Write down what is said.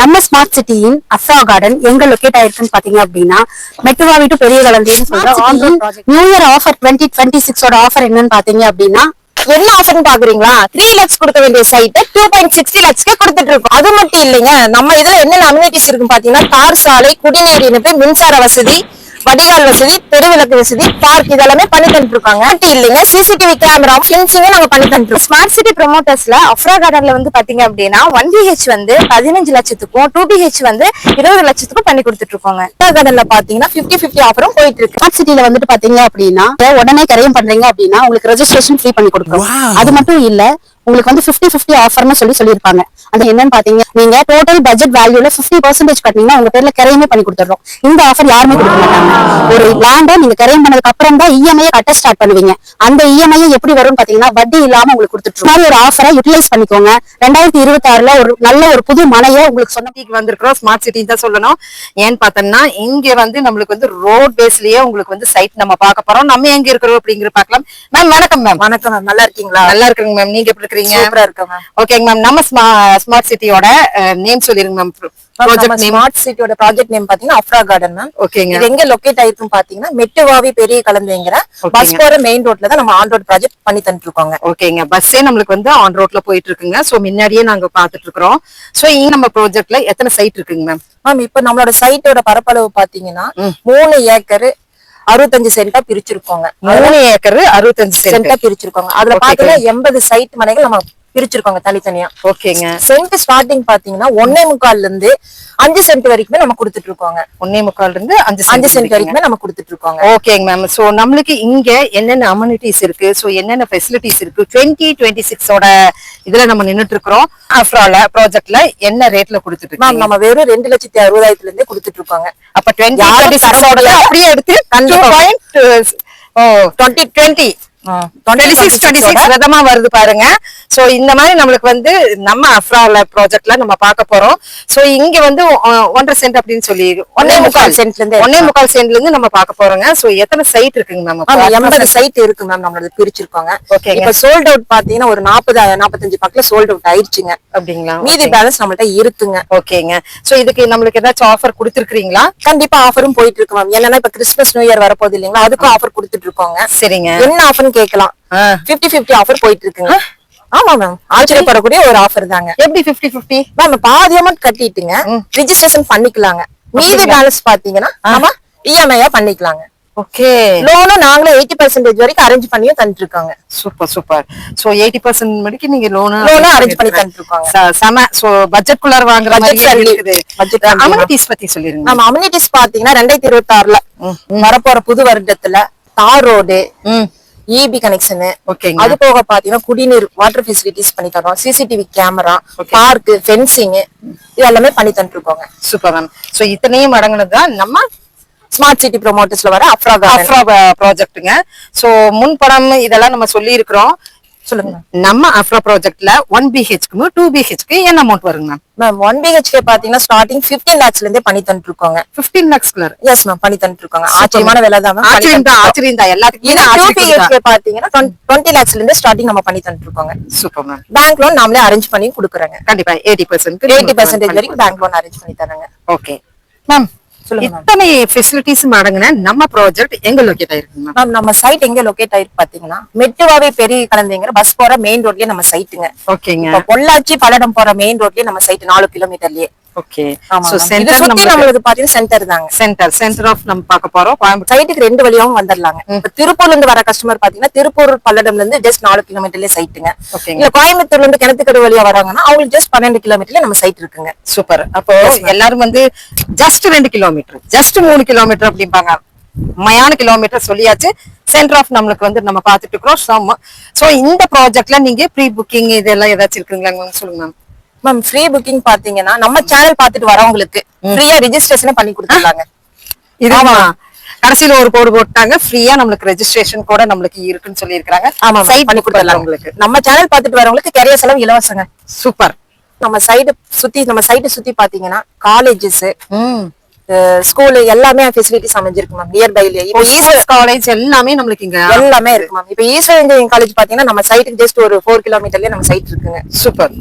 நம்ம smart சிட்டியின் Afra garden எங்க locate ஆயிருக்குன்னு பாத்தீங்க அப்படின்னா மெட்டுவாவி டு பெரிய கலந்தைன்னு சொல்ற நியூ இயர் ஆஃபர் 2026 ஆஃபர் என்னன்னு பாத்தீங்க அப்படின்னா என்ன ஆஃபர்னு பாக்குறீங்களா 3 lakhs கொடுக்க வேண்டிய சைட் 2.60 lakhsக்கு கொடுத்துட்டு இருக்கோம். அது மட்டும் இல்லைங்க, நம்ம இதுல என்னென்ன அம்யூனிட்டிஸ் இருக்குன்னு பாத்தீங்கன்னா தார் சாலை, குடிநீர் இணைப்பு, மின்சார வசதி, வடிகால் வசதி, தெருவிளக்கு வசதி, பார்க் இதெல்லாமே பண்ணி தந்துட்டு இருக்காங்க. மட்டும் இல்லைங்க, சிசிடிவி கேமரா ஃபென்சிங்கும் நாங்க பண்ணி தந்துருக்கோம். ஸ்மார்ட் சிட்டி ப்ரோமோட்டர்ஸ்ல அஃப்ரா கார்டன்ல வந்து பாத்தீங்க அப்படின்னா 1BH வந்து 15 லட்சத்துக்கும் 2BH வந்து 20 லட்சத்துக்கும் பண்ணி கொடுத்துட்டு இருக்கோங்க. அஃப்ரா கார்டன்ல பாத்தீங்கன்னா 50-50 ஆஃபரும் போயிட்டு இருக்கு. ஸ்மார்ட் சிட்டில வந்துட்டு பாத்தீங்க அப்படின்னா உடனே கரையம் பண்றீங்க அப்படின்னா உங்களுக்கு ரெஜிஸ்ட்ரேஷன் ஃப்ரீ பண்ணி கொடுக்குறோம். அது மட்டும் இல்ல, உங்களுக்கு வந்து 50-50 ஆஃபர்னு சொல்லியிருப்பாங்க. அது என்னன்னு பாத்தீங்க, நீங்க டோட்டல் பட்ஜெட் வேல்யூல 50% கட்டினீங்கன்னா உங்க பேர்ல கிரையமே பண்ணி கொடுத்துறோம். இந்த ஆஃபர் யாருமே கொடுக்க மாட்டாங்க. ஒரு லேண்ட நீங்க கிரையம் பண்ணதுக்கு அப்புறம் தான் இஎம்ஐ கட்ட ஸ்டார்ட் பண்ணுவீங்க. அந்த இஎம்ஐ எப்படி வரும்னு பாத்தீங்கன்னா வட்டி இல்லாம உங்களுக்கு கொடுத்துட்டு ஒரு ஆஃபரை யூட்டிலைஸ் பண்ணிக்கோங்க. 2026ல ஒரு நல்ல ஒரு புது மனையை உங்களுக்கு சொன்னதுக்கு வந்திருக்கிறோம். ஸ்மார்ட் சிட்டி தான் சொல்லணும். ஏன்னு பார்த்தோம்னா இங்க வந்து நம்மளுக்கு வந்து ரோட் பேஸ்லயே உங்களுக்கு வந்து சைட் நம்ம பார்க்க போறோம். நம்ம எங்க இருக்கிறோம் அப்படிங்கிற பார்க்கலாம். மேம் வணக்கம். மேம் வணக்கம் மேம், நல்லா இருக்கீங்களா? நல்லா இருக்குங்க மேம். நீங்க எப்படி இருக்கீங்க? சூப்பரா இருக்கேன் மேம். ஓகேங்க மேம். நம்ம ஸ்மார்ட் சிட்டியோட நேம் சொல்லிருங்க மேம். ப்ராஜெக்ட் நேம் ஸ்மார்ட் சிட்டியோட ப்ராஜெக்ட் நேம் பாத்தீங்கன்னா அஃப்ரா கார்டன் மேம். ஓகேங்க. இது எங்க லொகேட் ஆயிருக்கும் பாத்தீங்கன்னா மெட்டுவாவி பெரிய கலந்தைங்கிற பஸ் போற மெயின் ரோட்ல தான் நம்ம ஆன் ரோட் ப்ராஜெக்ட் பண்ணி தந்துட்டு இருக்கோங்க. ஓகேங்க. பஸ்ஸே நம்மளுக்கு வந்து ஆன் ரோட்ல போயிட்டு இருக்குங்க. சோ முன்னாடியே நாங்க பாத்துட்டு இருக்கிறோம். சோ இங்க நம்ம ப்ராஜெக்ட்ல எத்தனை சைட் இருக்குங்க மேம்? மேம் இப்ப நம்மளோட சைட்டோட பரப்பளவு பாத்தீங்கன்னா 3 ஏக்கர் 65 சென்டா பிரிச்சிருக்கோங்க. 3 ஏக்கர் 65 சென்டா பிரிச்சிருக்கோங்க. அதுல பாத்தீங்கன்னா 80 சைட் மனைகள் நம்ம பிரிச்சிருக்கோங்க தனித்தனியா. ஓகேங்க. சென்ட் ஸ்டார்டிங் பாத்தீங்கன்னா 1.25 இருந்து 5 சென்ட் வரைக்குமே நம்ம கொடுத்துட்டு இருக்கோங்க. 1.25 இருந்து 5 சென்ட் வரைக்குமே நம்ம கொடுத்துட்டு இருக்கோங்க. ஓகேங்க மேம். சோ நம்மளுக்கு இங்க என்னென்ன அம்யூனிட்டிஸ் இருக்கு, சோ என்னென்ன ஃபெசிலிட்டிஸ் இருக்கு 2026ஓட இதுல நம்ம நின்னுட்டு இருக்கிறோம். அஃப்ரால ப்ராஜெக்ட்ல என்ன ரேட்ல கொடுத்துட்டு இருக்கோம்? நம்ம வெறும் 2,60,60,000 இருந்தே கொடுத்துட்டு இருக்கோங்க. அப்ப 2026ஓட அப்படியே எடுத்து 2026 விதமா வருது பாருங்க. சோ இந்த மாதிரி நம்மளுக்கு வந்து நம்ம அஃப்ரால ப்ராஜெக்ட்ல நம்ம பார்க்க போறோம். சோ இங்க வந்து 1.5 சென்ட் அப்படின்னு சொல்லி 1.25 சென்ட்ல இருந்து நம்ம பார்க்க போறோங்க. சோ எத்தனை சைட் இருக்குங்க மேம்? 80 சைட் இருக்கு மேம். நம்மளது பிரிச்சிருக்கோங்க. ஓகே. இப்ப சோல்ட் அவுட் பாத்தீங்கன்னா ஒரு 40-45 பக்கத்துல சோல்ட் அவுட் ஆயிடுச்சுங்க. அப்படிங்களா? மீதி பேலன்ஸ் நம்மள்ட்ட இருக்குங்க. ஓகேங்க. சோ இதுக்கு நம்மளுக்கு ஏதாச்சும் ஆஃபர் கொடுத்துருக்கீங்களா? கண்டிப்பா ஆஃபரும் போயிட்டு இருக்கு மேம். என்னன்னா இப்ப கிறிஸ்துமஸ் நியூ இயர் வரப்போகுது இல்லைங்களா, அதுக்கும் ஆஃபர் கொடுத்துட்டு இருக்கோங்க. சரிங்க. என்ன ஆஃபர்னு கேட்கலாம். 50-50 ஆஃபர் போயிட்டு இருக்குங்க. ஆமா மேம், ஆச்சரியப்படக்கூடிய ஒரு ஆஃபர் தாங்க. எப்படி 50-50? மேம் பாதி அமௌண்ட் கட்டிட்டுங்க ரிஜிஸ்ட்ரேஷன் பண்ணிக்கலாங்க. மீதி பேலன்ஸ் பாத்தீங்கன்னா நம்ம இஎம்ஐயா பண்ணிக்கலாங்க. ஓகே. லோனும் நாங்களே 80% வரைக்கும் அரேஞ்ச் பண்ணியும் தந்துட்டு இருக்காங்க. Super super. சோ 80% வரைக்கும் நீங்க லோன் அரேஞ்ச் பண்ணி தந்துட்டு இருக்காங்க. சம. சோ பட்ஜெட் குள்ளார வாங்குற மாதிரி இருக்குது. பட்ஜெட் அம்யூனிட்டிஸ் பத்தி சொல்லிருங்க. நம்ம அம்யூனிட்டிஸ் பாத்தீங்கன்னா 2026ல வரப்போற புது வருடத்துல தார் ரோடு, இபி கனெக்ஷன், அது போக பாத்தீங்கன்னா குடிநீர் வாட்டர் ஃபெசிலிட்டிஸ் பண்ணி தரோம். சிசிடிவி கேமரா, பார்க், ஃபென்சிங் இதெல்லாமே பண்ணி தந்துட்டு இருக்கோங்க. Super ma'am. சோ இத்தனையும் அடங்குனதுதான் நம்ம ஸ்மார்ட் சிட்டி ப்ரோமோட்டர்ஸ்ல வர அஃப்ரா ப்ராஜெக்ட்டுங்க. சோ முன்படம் இதெல்லாம் நம்ம சொல்லி இருக்கிறோம். சொல்லுங்க. நம்ம அஃப்ரா ப்ராஜெக்ட்ல 1BHக்கு 2BHக்கு என்ன அமௌண்ட் வருங்க மேம்? 1BHக்கு பாத்தீங்கன்னா ஸ்டார்டிங் 15 lakhsல இருந்தே பண்ணி தந்துட்டு இருக்கோங்க. 15 lakhs குள்ள? எஸ் மேம், பண்ணி தந்துட்டு இருக்காங்க. ஆச்சரியமான விலை தான் மேம். ஆச்சரியம் தான் எல்லாத்துக்கும். 2BHக்கு பாத்தீங்கன்னா 20 lakhsல இருந்து ஸ்டார்டிங் நம்ம பண்ணி தந்துட்டு இருக்கோங்க. Super ma'am. பேங்க் லோன் நாமளே அரேஞ்ச் பண்ணி கொடுக்குறோங்க. கண்டிப்பா 80% வரைக்கும் பேங்க் லோன் அரேஞ்ச் பண்ணி தராங்க. Okay ma'am. இத்தனை ஃபெசிலிட்டிஸ் அடங்குன நம்ம ப்ராஜெக்ட் எங்க லொகேட் ஆயிருக்கு மேம்? நம்ம சைட் எங்க லொகேட் ஆயிருக்கு பாத்தீங்கன்னா மெட்டுவாவே பெரிய கலந்தைங்கிற பஸ் போற மெயின் ரோட்லயே நம்ம சைட்டுங்க. ஓகேங்க. பொள்ளாச்சி பல்லடம் போற மெயின் ரோட்லயே நம்ம சைட் 4 கிலோமீட்டர்லயே. ஓகே. சோ சென்டர் நம்மளுக்கு பாத்தீங்கன்னா சென்டர் தாங்க. சென்டர் ஆஃப் நம்ம பார்க்க போறோம். சைட்டுக்கு 2 வழியாவும் வந்துடலாங்க. இப்ப திருப்பூர்ல இருந்து வர கஸ்டமர் பாத்தீங்கன்னா திருப்பூர் பல்லடம்ல இருந்து ஜஸ்ட் 4 கிலோமீட்டர்லயே சைட்டுங்க. இல்ல கோயம்புத்தூர்ல இருந்து கிணத்துக்கடை வழியா வராங்கன்னா அவங்களுக்கு ஜஸ்ட் 12 கிலோமீட்டர்ல நம்ம சைட் இருக்குங்க. சூப்பர். அப்போ எல்லாரும் வந்து ஜஸ்ட் 2 கிலோமீட்டர், ஜஸ்ட் 3 கிலோமீட்டர் அப்படிம்பாங்க. மயான கிலோமீட்டர் சொல்லியாச்சு. சென்டர் ஆஃப் நம்மளுக்கு வந்து நம்ம பாத்துட்டு இருக்கிறோம். சோ இந்த ப்ராஜெக்ட்ல நீங்க ப்ரீ புக்கிங் இதெல்லாம் ஏதாச்சும் இருக்குங்களா சொல்லுங்க மேம்? மேம் ஃப்ரீ புக்கிங் பாத்தீங்கன்னா நம்ம சேனல் பாத்துட்டு வரவங்களுக்கு ஃப்ரீயா ரெஜிஸ்ட்ரேஷன் பண்ணி கொடுத்துருக்காங்க. இதுவா கடைசியில ஒரு போர்டு போட்டாங்க ஃப்ரீயா நம்மளுக்கு ரெஜிஸ்ட்ரேஷன் கூட நம்மளுக்கு இருக்குன்னு சொல்லி இருக்காங்க. ஆமா, சைட் பண்ணி கொடுத்துடலாம் உங்களுக்கு. நம்ம சேனல் பாத்துட்டு வரவங்களுக்கு கேரியர் செலவு இலவசங்க. சூப்பர். நம்ம சைடு சுத்தி பாத்தீங்கன்னா காலேஜஸ், ஸ்கூல் எல்லாமே ஃபெசிலிட்டிஸ் அமைஞ்சிருக்கு மேம். நியர் பைலயே ஈஸ்வரன் காலேஜ் எல்லாமே நம்மளுக்கு இங்க எல்லாமே இருக்கு மேம். இப்ப ஈஸ்வரன் இன்ஜினியரிங் காலேஜ் பாத்தீங்கன்னா நம்ம சைட்டுக்கு ஜஸ்ட் ஒரு 4 கிலோமீட்டர்லயே நம்ம சைட் இருக்குங்க. சூப்பர்.